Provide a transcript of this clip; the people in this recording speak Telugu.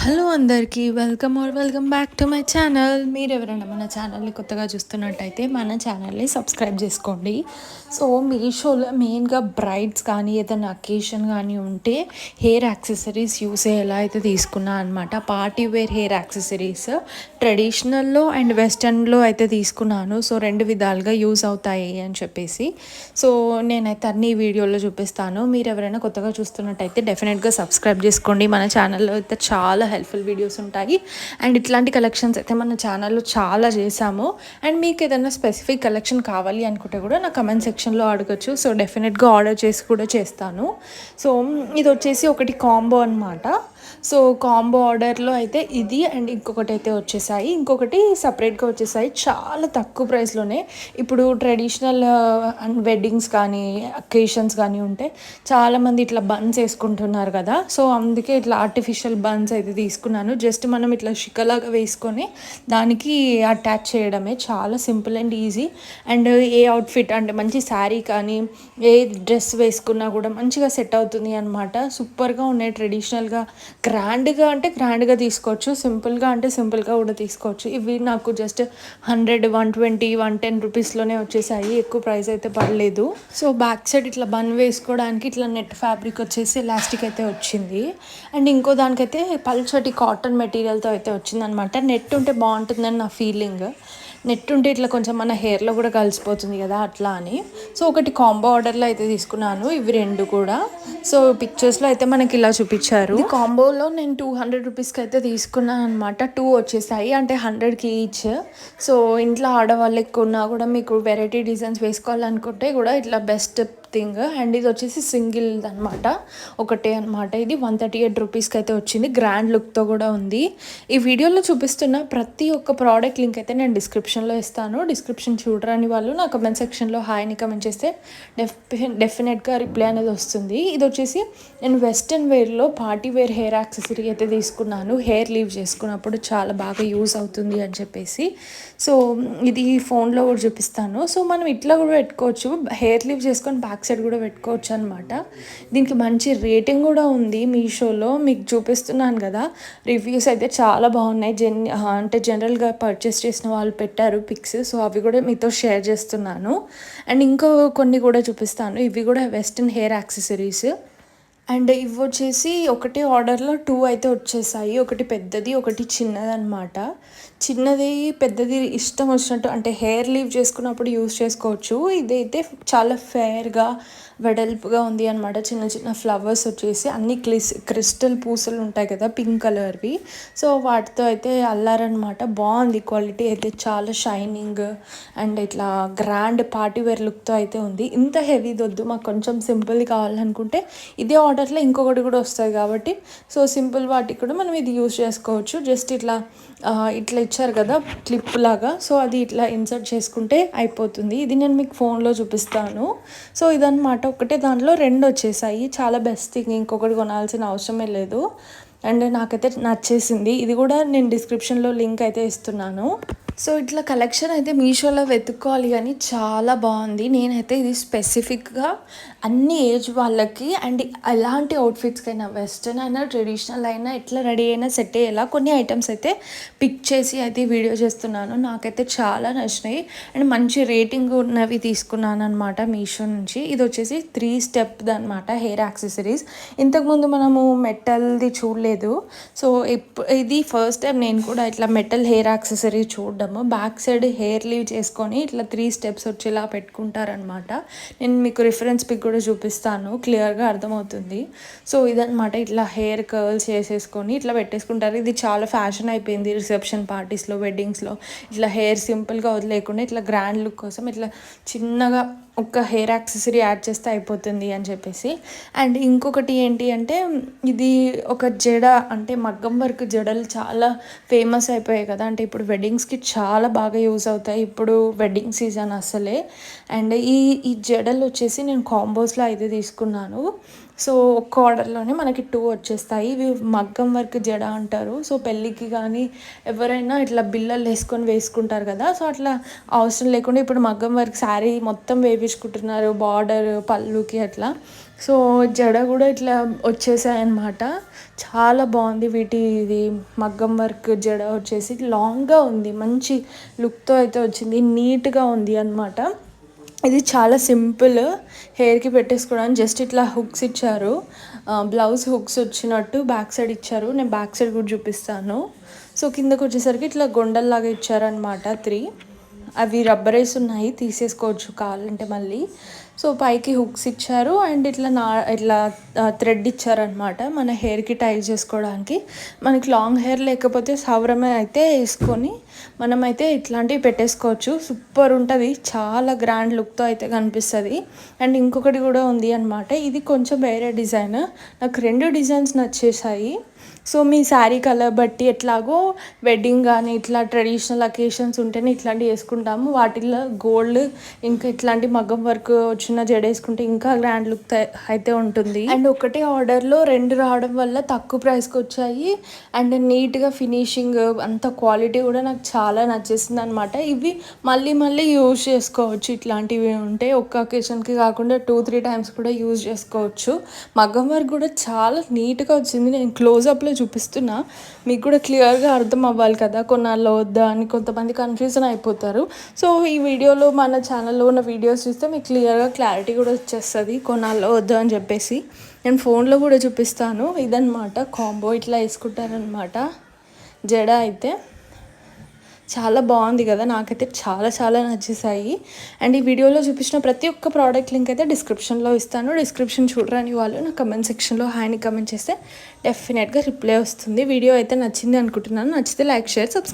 హలో అందరికీ welcome back to my channel. మీరు ఎవరైనా మన ఛానల్ని కొత్తగా చూస్తున్నట్టయితే మన ఛానల్ని సబ్స్క్రైబ్ చేసుకోండి. సో మీషోలో మెయిన్గా బ్రైడ్స్ కానీ ఏదైనా అకేషన్ కానీ ఉంటే హెయిర్ యాక్సెసరీస్ యూస్ ఎలా అయితే తీసుకున్నా అనమాట. పార్టీ వేర్ హెయిర్ యాక్సెసరీస్ ట్రెడిషనల్లో అండ్ వెస్టర్న్లో అయితే తీసుకున్నాను. సో రెండు విధాలుగా యూస్ అవుతాయి అని చెప్పేసి సో నేనైతే అన్ని వీడియోలో చూపిస్తాను. మీరు ఎవరైనా కొత్తగా చూస్తున్నట్టయితే డెఫినెట్గా సబ్స్క్రైబ్ చేసుకోండి. మన ఛానల్లో అయితే చాలా హెల్ప్ఫుల్ వీడియోస్ ఉంటాయి అండ్ ఇట్లాంటి కలెక్షన్స్ అయితే మన ఛానల్లో చాలా చేసాము. అండ్ మీకు ఏదైనా స్పెసిఫిక్ కలెక్షన్ కావాలి అనుకుంటే కూడా నా కమెంట్ సెక్షన్లో అడగచ్చు. సో డెఫినెట్గా ఆర్డర్ చేసి కూడా చేస్తాను. సో ఇది వచ్చేసి ఒకటి కాంబో అనమాట. సో కాంబో ఆర్డర్లో అయితే ఇది అండ్ ఇంకొకటి అయితే వచ్చేసాయి, ఇంకొకటి సపరేట్గా వచ్చేసాయి. చాలా తక్కువ ప్రైస్లోనే ఇప్పుడు ట్రెడిషనల్ అండ్ వెడ్డింగ్స్ కానీ అకేషన్స్ కానీ ఉంటే చాలామంది ఇట్లా బన్స్ వేసుకుంటున్నారు కదా. సో అందుకే ఇట్లా ఆర్టిఫిషియల్ బన్స్ అయితే తీసుకున్నాను. జస్ట్ మనం ఇట్లా షికలాగా వేసుకొని దానికి అటాచ్ చేయడమే. చాలా simple and easy. And A outfit అంటే మంచి శారీ కానీ ఏ డ్రెస్ వేసుకున్నా కూడా మంచిగా సెట్ అవుతుంది అనమాట. సూపర్గా ఉన్నాయి. ట్రెడిషనల్గా గ్రాండ్గా అంటే గ్రాండ్గా తీసుకోవచ్చు, సింపుల్గా అంటే సింపుల్గా కూడా తీసుకోవచ్చు. ఇవి నాకు జస్ట్ 100, 120, 110 రూపీస్లోనే వచ్చేసాయి. ఎక్కువ ప్రైస్ అయితే పడలేదు. సో బ్యాక్ సైడ్ ఇట్లా బన్ వేసుకోవడానికి ఇట్లా నెట్ ఫ్యాబ్రిక్ వచ్చేసి ఎలాస్టిక్ అయితే వచ్చింది. అండ్ ఇంకో దానికైతే పల్చటి కాటన్ మెటీరియల్తో అయితే వచ్చిందనమాట. నెట్ ఉంటే బాగుంటుందని నా ఫీలింగ్. నెట్ ఉంటే ఇట్లా కొంచెం మన హెయిర్లో కూడా కలిసిపోతుంది కదా అట్లా అని. సో ఒకటి కాంబో ఆర్డర్లో అయితే తీసుకున్నాను ఇవి రెండు కూడా. సో పిక్చర్స్లో అయితే మనకి ఇలా చూపించారు. ఈ కాంబోలో నేను 200 రూపీస్కి అయితే తీసుకున్నాను అనమాట. 2 వచ్చేసాయి అంటే 100కి ఈచ్. సో ఇంట్లో ఆడవాళ్ళకి ఉన్నా కూడా మీకు వెరైటీ డిజైన్స్ వేసుకోవాలనుకుంటే కూడా ఇట్లా బెస్ట్ థింగ్. అండ్ ఇది వచ్చేసి సింగిల్ అనమాట, ఒకటే అనమాట. ఇది 138 రూపీస్కి అయితే వచ్చింది. గ్రాండ్ లుక్తో కూడా ఉంది. ఈ వీడియోలో చూపిస్తున్న ప్రతి ఒక్క ప్రోడక్ట్ లింక్ అయితే నేను డిస్క్రిప్షన్లో ఇస్తాను. డిస్క్రిప్షన్ చూడరాని వాళ్ళు నా కమెంట్ సెక్షన్లో హాయ్ని కమెంట్ చేస్తే డెఫినెట్గా రిప్లై అనేది వస్తుంది. ఇది వచ్చేసి నేను వెస్ట్రన్ వేర్లో పార్టీ వేర్ హెయిర్ యాక్సెసరీ అయితే తీసుకున్నాను. హెయిర్ లీవ్ చేసుకున్నప్పుడు చాలా బాగా యూస్ అవుతుంది అని చెప్పేసి. సో ఇది ఫోన్లో కూడా చూపిస్తాను. సో మనం ఇట్లా కూడా పెట్టుకోవచ్చు, హెయిర్ లీవ్ చేసుకొని బ్యాక్ సైడ్ కూడా పెట్టుకోవచ్చు అనమాట. దీనికి మంచి రేటింగ్ కూడా ఉంది మీషోలో. మీకు చూపిస్తున్నాను కదా, రివ్యూస్ అయితే చాలా బాగున్నాయి. అంటే జనరల్గా పర్చేస్ చేసిన వాళ్ళు పెట్టారు పిక్స్. సో అవి కూడా మీతో షేర్ చేస్తున్నాను. అండ్ ఇంకో కొన్ని కూడా చూపిస్తాను. ఇవి కూడా వెస్ట్రన్ హెయిర్ యాక్సెసరీస్. అండ్ ఇవి వచ్చేసి ఒకటి ఆర్డర్లో 2 అయితే వచ్చేసాయి. ఒకటి పెద్దది, ఒకటి చిన్నది అనమాట. చిన్నది పెద్దది ఇష్టం వచ్చినట్టు అంటే హెయిర్ లీవ్ చేసుకున్నప్పుడు యూస్ చేసుకోవచ్చు. ఇదైతే చాలా ఫేర్గా వెడల్పుగా ఉంది అనమాట. చిన్న చిన్న ఫ్లవర్స్ వచ్చేసి అన్ని క్రిస్టల్ పూసలు ఉంటాయి కదా పింక్ కలర్వి. సో వాటితో అయితే అల్లారనమాట. బాగుంది. క్వాలిటీ అయితే చాలా షైనింగ్ అండ్ ఇట్లా గ్రాండ్ పార్టీ వేర్ లుక్తో అయితే ఉంది. ఇంత హెవీది వద్దు, మాకు కొంచెం సింపుల్ కావాలనుకుంటే ఇదే ఆర్డర్లో ఇంకొకటి కూడా వస్తుంది కాబట్టి సో సింపుల్ వాటికి కూడా మనం ఇది యూస్ చేసుకోవచ్చు. జస్ట్ ఇట్లా ఇట్లా ఇచ్చారు కదా క్లిప్ లాగా, సో అది ఇట్లా ఇన్సర్ట్ చేసుకుంటే అయిపోతుంది. ఇది నేను మీకు ఫోన్లో చూపిస్తాను. సో ఇదన్నమాట. ఒకటే దాంట్లో 2 వచ్చేసాయి. చాలా బెస్ట్ థింగ్, ఇంకొకటి కొనాల్సిన అవసరమే లేదు. అండ్ నాకైతే నచ్చేసింది. ఇది కూడా నేను డిస్క్రిప్షన్లో లింక్ అయితే ఇస్తున్నాను. సో ఇట్లా కలెక్షన్ అయితే మీషోలో వెతుక్కోవాలి కానీ చాలా బాగుంది. నేనైతే ఇది స్పెసిఫిక్గా అన్ని ఏజ్ వాళ్ళకి అండ్ ఎలాంటి అవుట్ఫిట్స్కైనా వెస్ట్రన్ అయినా ట్రెడిషనల్ అయినా ఎట్లా రెడీ అయినా సెట్ అయ్యేలా కొన్ని ఐటమ్స్ అయితే పిక్ చేసి అయితే వీడియో చేస్తున్నాను. నాకైతే చాలా నచ్చినాయి అండ్ మంచి రేటింగ్ ఉన్నవి తీసుకున్నాను అనమాట మీషో నుంచి. ఇది వచ్చేసి 3 స్టెప్ది అనమాట హెయిర్ యాక్సెసరీస్. ఇంతకుముందు మనము మెటల్ది చూడలేదు. సో ఇది ఫస్ట్ టైం నేను కూడా ఇట్లా మెటల్ హెయిర్ యాక్సెసరీ చూడడం. బ్యాక్ సైడ్ హెయిర్ లీవ్ చేసుకొని ఇట్లా 3 స్టెప్స్ వచ్చేలా పెట్టుకుంటారనమాట. నేను మీకు రిఫరెన్స్ పిక్ కూడా చూపిస్తాను, క్లియర్గా అర్థమవుతుంది. సో ఇదనమాట. ఇట్లా హెయిర్ కర్ల్స్ చేసేసుకొని ఇట్లా పెట్టేసుకుంటారు. ఇది చాలా ఫ్యాషన్ అయిపోయింది రిసెప్షన్ పార్టీస్లో, వెడ్డింగ్స్లో. ఇట్లా హెయిర్ సింపుల్గా వదిలేకుండా ఇట్లా గ్రాండ్ లుక్ కోసం ఇట్లా చిన్నగా ఒక హెయిర్ యాక్సెసరీ యాడ్ చేస్తే అయిపోతుంది అని చెప్పేసి. అండ్ ఇంకొకటి ఏంటి అంటే ఇది ఒక జడ అంటే మగ్గం వర్క్ జడలు చాలా ఫేమస్ అయిపోయాయి కదా. అంటే ఇప్పుడు వెడ్డింగ్స్కి చాలా బాగా యూస్ అవుతాయి ఇప్పుడు వెడ్డింగ్ సీజన్ అసలే. అండ్ ఈ జడలు వచ్చేసి నేను కాంబోస్లో అయితే తీసుకున్నాను. సో ఒక్క ఆర్డర్లోనే మనకి 2 వచ్చేస్తాయి. ఇవి మగ్గం వర్క్ జడ అంటారు. సో పెళ్ళికి కానీ ఎవరైనా ఇట్లా బిల్లలు వేసుకుంటారు కదా. సో అట్లా అవసరం లేకుండా ఇప్పుడు మగ్గం వర్క్ శారీ మొత్తం వేపించుకుంటున్నారు బార్డర్ పళ్ళుకి అట్లా. సో జడ కూడా ఇట్లా వచ్చేసాయి అన్నమాట. చాలా బాగుంది ఇది మగ్గం వర్క్ జడ వచ్చేసి లాంగ్గా ఉంది, మంచి లుక్తో అయితే వచ్చింది, నీట్గా ఉంది అనమాట. ఇది చాలా సింపుల్, హెయిర్కి పెట్టేసుకోవడానికి జస్ట్ ఇట్లా హుక్స్ ఇచ్చారు, బ్లౌజ్ హుక్స్ వచ్చినట్టు బ్యాక్ సైడ్ ఇచ్చారు. నేను బ్యాక్ సైడ్ కూడా చూపిస్తాను. సో కిందకు వచ్చేసరికి ఇట్లా గొండల్లాగా ఇచ్చారనమాట 3. అవి రబ్బరైస్ ఉన్నాయి, తీసేసుకోవచ్చు కావాలంటే మళ్ళీ. సో పైకి హుక్స్ ఇచ్చారు అండ్ ఇట్లా థ్రెడ్ ఇచ్చారనమాట మన హెయిర్కి టై చేసుకోవడానికి. మనకి లాంగ్ హెయిర్ లేకపోతే సవరమే అయితే వేసుకొని మనమైతే ఇట్లాంటివి పెట్టేసుకోవచ్చు. సూపర్ ఉంటుంది, చాలా గ్రాండ్ లుక్తో అయితే కనిపిస్తుంది. అండ్ ఇంకొకటి కూడా ఉంది అనమాట, ఇది కొంచెం వేరే డిజైన్. నాకు 2 డిజైన్స్ నచ్చేసాయి. సో మీ శారీ కలర్ బట్టి ఎట్లాగో వెడ్డింగ్ కానీ ఇట్లా ట్రెడిషనల్ అకేషన్స్ ఉంటేనే ఇట్లాంటివి వేసుకుంటాము. వాటిల్లో గోల్డ్ ఇంకా ఇట్లాంటి మగ్గం వర్క్ వచ్చిన జడ వేసుకుంటే ఇంకా గ్రాండ్ లుక్ అయితే ఉంటుంది. అండ్ ఒకటే ఆర్డర్లో 2 రావడం వల్ల తక్కువ ప్రైస్కి వచ్చాయి. అండ్ నీట్గా ఫినిషింగ్ అంత క్వాలిటీ కూడా నాకు చాలా నచ్చేసింది అనమాట. ఇవి మళ్ళీ మళ్ళీ యూజ్ చేసుకోవచ్చు, ఇట్లాంటివి ఉంటే ఒక్క అకేషన్కి కాకుండా 2-3 టైమ్స్ కూడా యూజ్ చేసుకోవచ్చు. మగ్గం వర్క్ కూడా చాలా నీట్గా వచ్చింది. నేను క్లోజప్లో చూపిస్తున్నా, మీకు కూడా క్లియర్గా అర్థం అవ్వాలి కదా, కొన్నాళ్ళు వద్దా అని కొంతమంది కన్ఫ్యూజన్ అయిపోతారు. సో ఈ వీడియోలో మన ఛానల్లో ఉన్న వీడియోస్ చూస్తే మీకు క్లియర్గా క్లారిటీ కూడా వచ్చేస్తుంది కొన్నాళ్ళు వద్దా అని చెప్పేసి. నేను ఫోన్లో కూడా చూపిస్తాను. ఇదన్నమాట కాంబో, ఇట్లా వేసుకుంటారనమాట జడ అయితే. చాలా బాగుంది కదా, నాకైతే చాలా చాలా నచ్చేసాయి. అండ్ ఈ వీడియోలో చూపించిన ప్రతి ఒక్క ప్రోడక్ట్ లింక్ అయితే డిస్క్రిప్షన్లో ఇస్తాను. డిస్క్రిప్షన్ చూడరాని వాళ్ళు నా కమెంట్ సెక్షన్లో హాయ్ని కమెంట్ చేస్తే డెఫినెట్గా రిప్లై వస్తుంది. వీడియో అయితే నచ్చింది అనుకుంటున్నాను. నచ్చితే లైక్, షేర్, సబ్స్క్రైబ్.